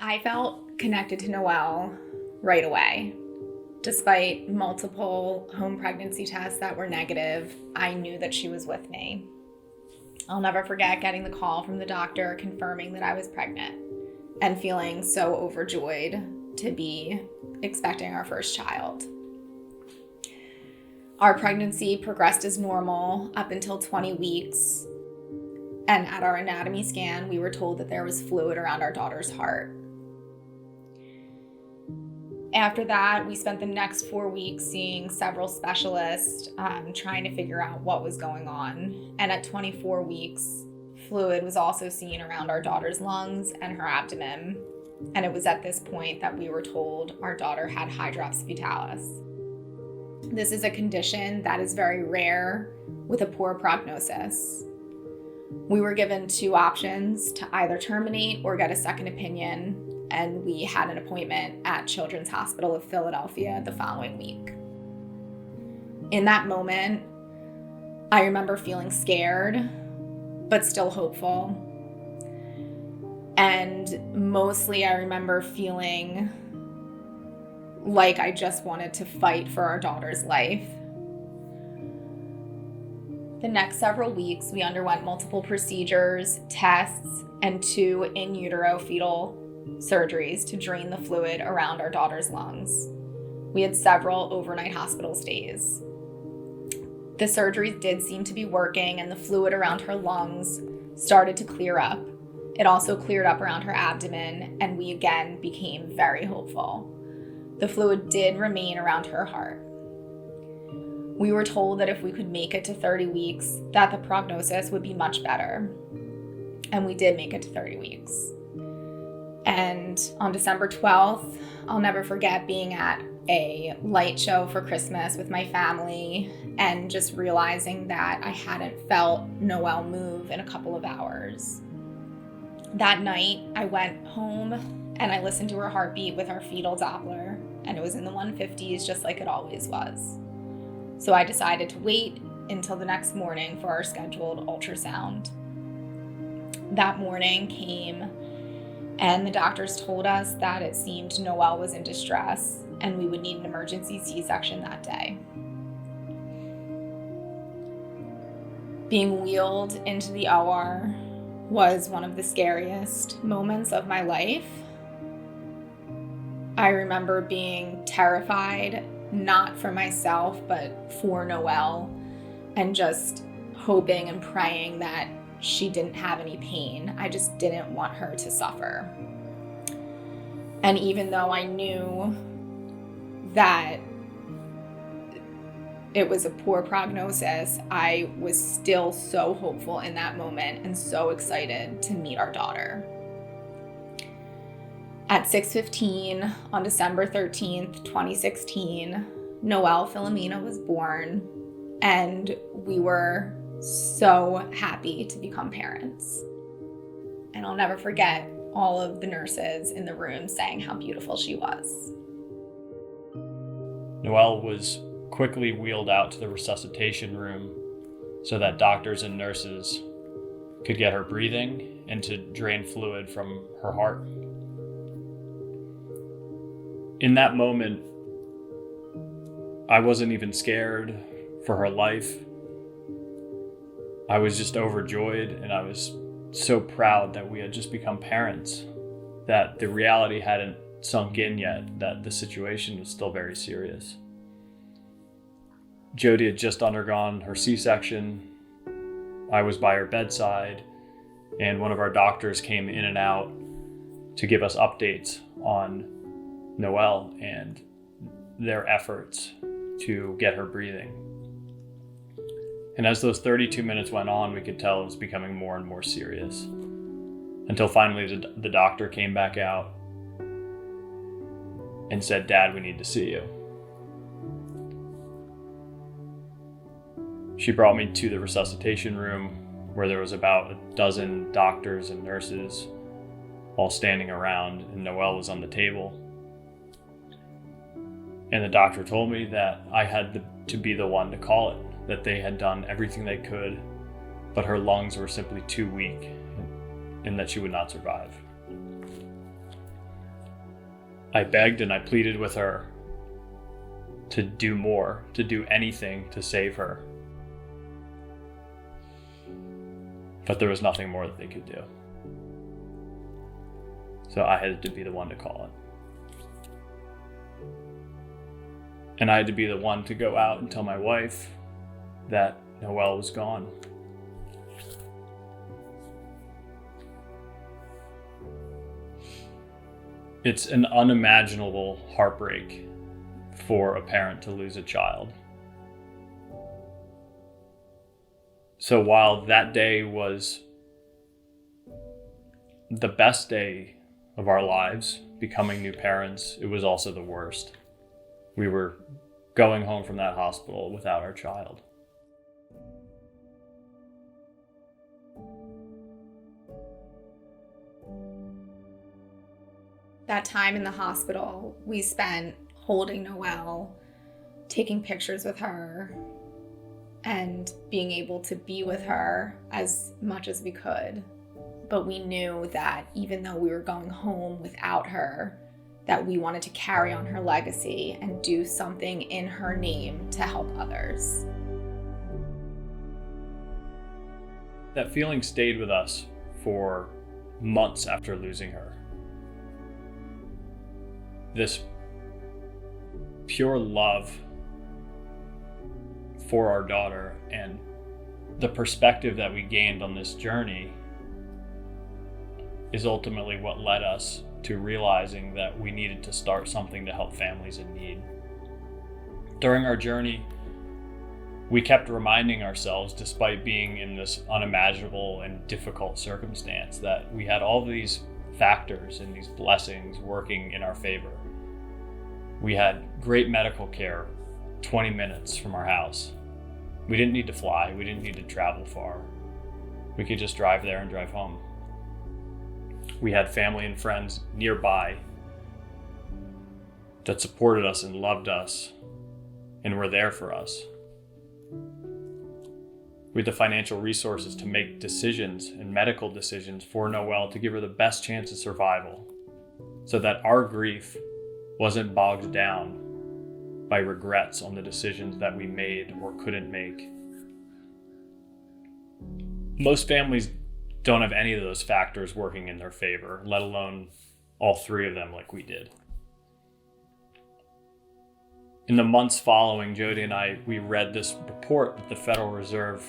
I felt connected to Noelle right away. Despite multiple home pregnancy tests that were negative, I knew that she was with me. I'll never forget getting the call from the doctor confirming that I was pregnant and feeling so overjoyed to be expecting our first child. Our pregnancy progressed as normal up until 20 weeks. And at our anatomy scan, we were told that there was fluid around our daughter's heart. After that, we spent the next 4 weeks seeing several specialists trying to figure out what was going on. And at 24 weeks, fluid was also seen around our daughter's lungs and her abdomen. And it was at this point that we were told our daughter had hydrocephalus. This is a condition that is very rare with a poor prognosis. We were given 2 options to either terminate or get a second opinion, and we had an appointment at Children's Hospital of Philadelphia the following week. In that moment, I remember feeling scared, but still hopeful. And mostly I remember feeling like I just wanted to fight for our daughter's life. The next several weeks, we underwent multiple procedures, tests, and 2 in utero fetal surgeries to drain the fluid around our daughter's lungs. We had several overnight hospital stays. The surgeries did seem to be working, and the fluid around her lungs started to clear up. It also cleared up around her abdomen, and we again became very hopeful. The fluid did remain around her heart. We were told that if we could make it to 30 weeks, that the prognosis would be much better. And we did make it to 30 weeks. And on December 12th, I'll never forget being at a light show for Christmas with my family and just realizing that I hadn't felt Noelle move in a couple of hours. That night, I went home and I listened to her heartbeat with our fetal Doppler, and it was in the 150s just like it always was. So I decided to wait until the next morning for our scheduled ultrasound. That morning came, and the doctors told us that it seemed Noelle was in distress and we would need an emergency C-section that day. Being wheeled into the OR was one of the scariest moments of my life. I remember being terrified, not for myself, but for Noelle, and just hoping and praying that she didn't have any pain. I just didn't want her to suffer. And even though I knew that it was a poor prognosis, I was still so hopeful in that moment and so excited to meet our daughter. At 6:15 on December 13th, 2016, Noelle Philomena was born, and we were so happy to become parents. And I'll never forget all of the nurses in the room saying how beautiful she was. Noelle was quickly wheeled out to the resuscitation room so that doctors and nurses could get her breathing and to drain fluid from her heart. In that moment, I wasn't even scared for her life. I was just overjoyed, and I was so proud that we had just become parents, that the reality hadn't sunk in yet, that the situation was still very serious. Jodi had just undergone her C-section. I was by her bedside, and one of our doctors came in and out to give us updates on Noelle and their efforts to get her breathing. And as those 32 minutes went on, we could tell it was becoming more and more serious, until finally the doctor came back out and said, "Dad, we need to see you." She brought me to the resuscitation room, where there was about a dozen doctors and nurses all standing around, and Noelle was on the table. And the doctor told me that I had to be the one to call it, that they had done everything they could, but her lungs were simply too weak and that she would not survive. I begged and I pleaded with her to do more, to do anything to save her. But there was nothing more that they could do. So I had to be the one to call it. And I had to be the one to go out and tell my wife that Noelle was gone. It's an unimaginable heartbreak for a parent to lose a child. So while that day was the best day of our lives, becoming new parents, it was also the worst. We were going home from that hospital without our child. That time in the hospital, we spent holding Noelle, taking pictures with her, and being able to be with her as much as we could. But we knew that even though we were going home without her, that we wanted to carry on her legacy and do something in her name to help others. That feeling stayed with us for months after losing her. This pure love for our daughter and the perspective that we gained on this journey is ultimately what led us to realizing that we needed to start something to help families in need. During our journey, we kept reminding ourselves, despite being in this unimaginable and difficult circumstance, that we had all these factors and these blessings working in our favor. We had great medical care 20 minutes from our house. We didn't need to fly. We didn't need to travel far. We could just drive there and drive home. We had family and friends nearby that supported us and loved us and were there for us. We had the financial resources to make decisions and medical decisions for Noelle to give her the best chance of survival, so that our grief wasn't bogged down by regrets on the decisions that we made or couldn't make. Most families don't have any of those factors working in their favor, let alone all three of them like we did. In the months following, Jodi and we read this report that the Federal Reserve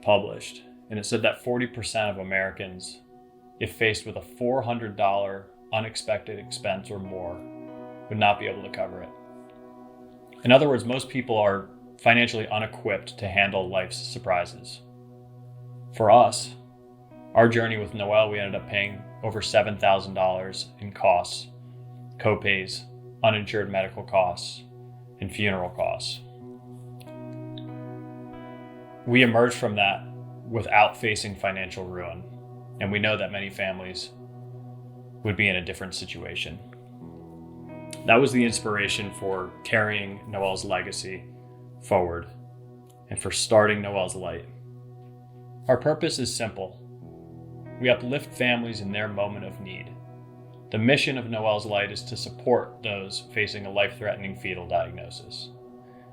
published, and it said that 40% of Americans, if faced with a $400 unexpected expense or more, would not be able to cover it. In other words, most people are financially unequipped to handle life's surprises. For us, our journey with Noelle, we ended up paying over $7,000 in costs, co-pays, uninsured medical costs, and funeral costs. We emerged from that without facing financial ruin, and we know that many families would be in a different situation. That was the inspiration for carrying Noelle's legacy forward and for starting Noelle's Light. Our purpose is simple. We uplift families in their moment of need. The mission of Noelle's Light is to support those facing a life-threatening fetal diagnosis.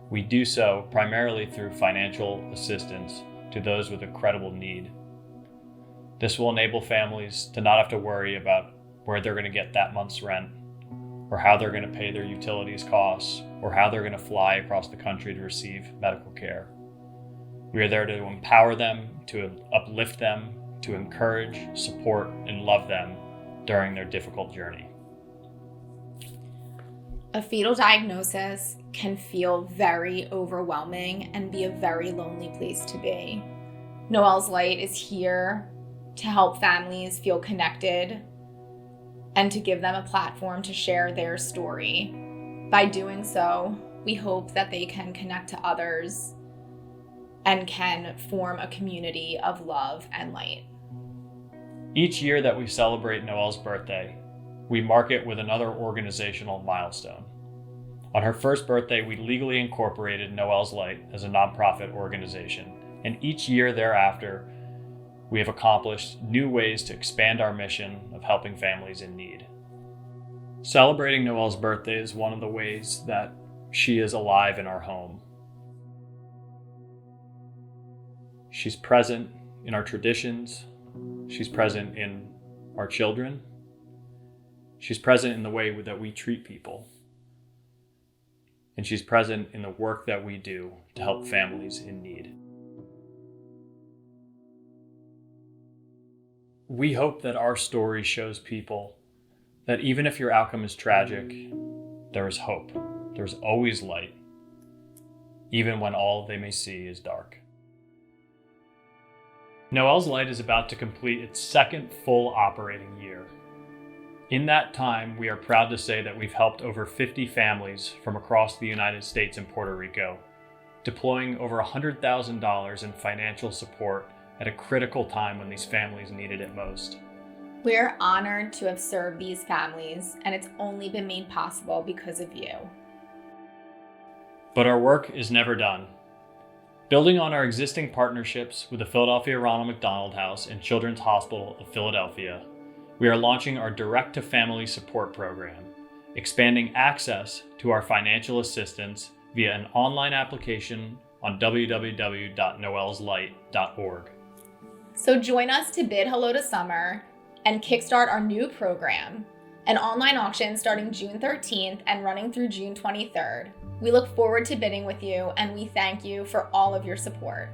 We do so primarily through financial assistance to those with a credible need. This will enable families to not have to worry about where they're going to get that month's rent, or how they're going to pay their utilities costs, or how they're going to fly across the country to receive medical care. We are there to empower them, to uplift them, to encourage, support, and love them during their difficult journey. A fetal diagnosis can feel very overwhelming and be a very lonely place to be. Noelle's Light is here to help families feel connected and to give them a platform to share their story. By doing so, we hope that they can connect to others and can form a community of love and light. Each year that we celebrate Noelle's birthday, we mark it with another organizational milestone. On her first birthday, we legally incorporated Noelle's Light as a nonprofit organization, and each year thereafter, we have accomplished new ways to expand our mission of helping families in need. Celebrating Noelle's birthday is one of the ways that she is alive in our home. She's present in our traditions. She's present in our children. She's present in the way that we treat people. And she's present in the work that we do to help families in need. We hope that our story shows people that even if your outcome is tragic, there is hope. There's always light, even when all they may see is dark. Noelle's Light is about to complete its second full operating year. In that time, we are proud to say that we've helped over 50 families from across the United States and Puerto Rico, deploying over $100,000 in financial support at a critical time when these families needed it most. We're honored to have served these families, and it's only been made possible because of you. But our work is never done. Building on our existing partnerships with the Philadelphia Ronald McDonald House and Children's Hospital of Philadelphia, we are launching our direct-to-family support program, expanding access to our financial assistance via an online application on www.noellslight.org. So join us to bid hello to summer and kickstart our new program, an online auction starting June 13th and running through June 23rd. We look forward to bidding with you, and we thank you for all of your support.